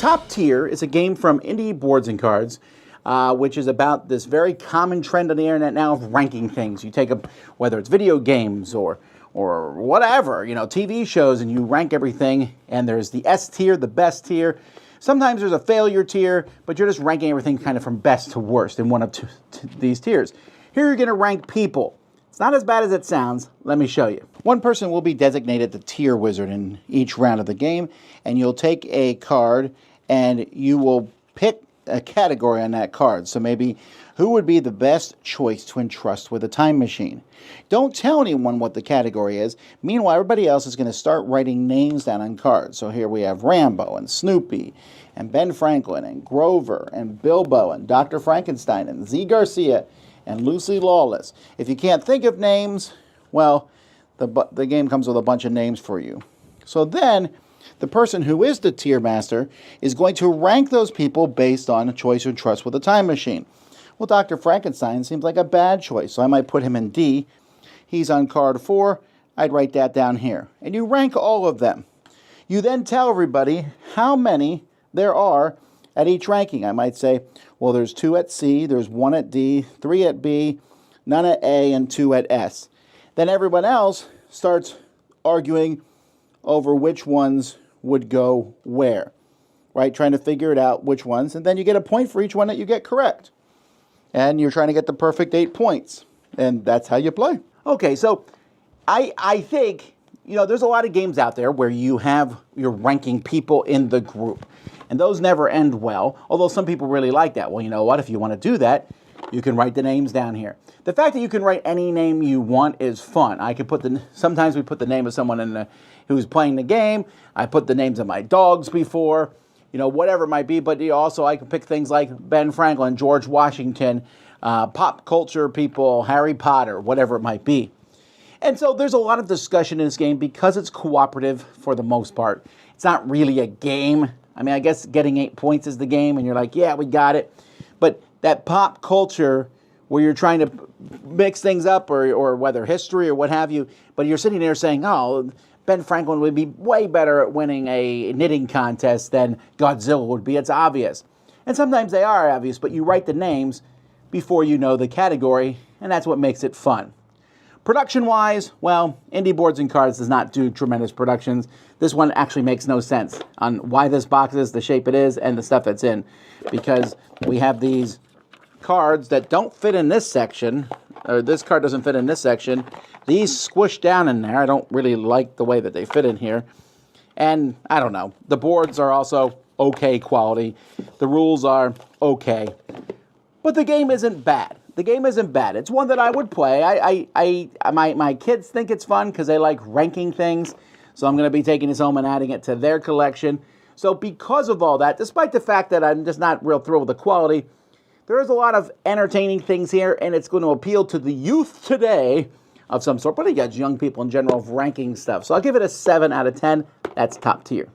Top Tier is a game from Indie Boards and Cards, which is about this very common trend on the internet now of ranking things. You take whether it's video games or whatever, TV shows, and you rank everything. And there's the S tier, the best tier. Sometimes there's a failure tier, but you're just ranking everything kind of from best to worst in one of these tiers. Here you're going to rank people. It's not as bad as it sounds. Let me show you. One person will be designated the tier wizard in each round of the game, and you'll take a card and you will pick a category on that card. So maybe who would be the best choice to entrust with a time machine? Don't tell anyone what the category is. Meanwhile, everybody else is going to start writing names down on cards. So here we have Rambo and Snoopy and Ben Franklin and Grover and Bilbo and Dr. Frankenstein and Z. Garcia and Lucy Lawless. If you can't think of names, well, the game comes with a bunch of names for you. So then, the person who is the tier master is going to rank those people based on a choice or trust with a time machine. Well, Dr. Frankenstein seems like a bad choice, so I might put him in D. He's on card 4. I'd write that down here. And you rank all of them. You then tell everybody how many there are at each ranking. I might say, well, there's 2 at C, there's 1 at D, 3 at B, none at A, and 2 at S. Then everyone else starts arguing over which ones would go where, right? Trying to figure it out which ones, and then you get a point for each one that you get correct. And you're trying to get the perfect 8 points, and that's how you play. Okay, so I think, there's a lot of games out there where you're ranking people in the group, and those never end well, although some people really like that. Well, you know what? If you want to do that, you can write the names down here. The fact that you can write any name you want is fun. Sometimes we put the name of someone who's playing the game. I put the names of my dogs before, whatever it might be. But also I can pick things like Ben Franklin, George Washington, pop culture people, Harry Potter, whatever it might be. And so there's a lot of discussion in this game because it's cooperative for the most part. It's not really a game. I mean, I guess getting 8 points is the game, and you're like, yeah, we got it. But that pop culture where you're trying to mix things up or whether history or what have you, but you're sitting there saying, oh, Ben Franklin would be way better at winning a knitting contest than Godzilla would be. It's obvious. And sometimes they are obvious, but you write the names before you know the category, and that's what makes it fun. Production-wise, well, Indie Boards and Cards does not do tremendous productions. This one actually makes no sense on why this box is the shape it is and the stuff it's in, because we have these cards that don't fit in this section, or this card doesn't fit in this section. These squish down in there. I don't really like the way that they fit in here. And I don't know. The boards are also okay quality. The rules are okay. But the game isn't bad. The game isn't bad. It's one that I would play. My kids think it's fun because they like ranking things. So I'm going to be taking this home and adding it to their collection. So because of all that, despite the fact that I'm just not real thrilled with the quality, there is a lot of entertaining things here, and it's going to appeal to the youth today of some sort. But it gets young people in general of ranking stuff. So I'll give it a 7 out of 10. That's top tier.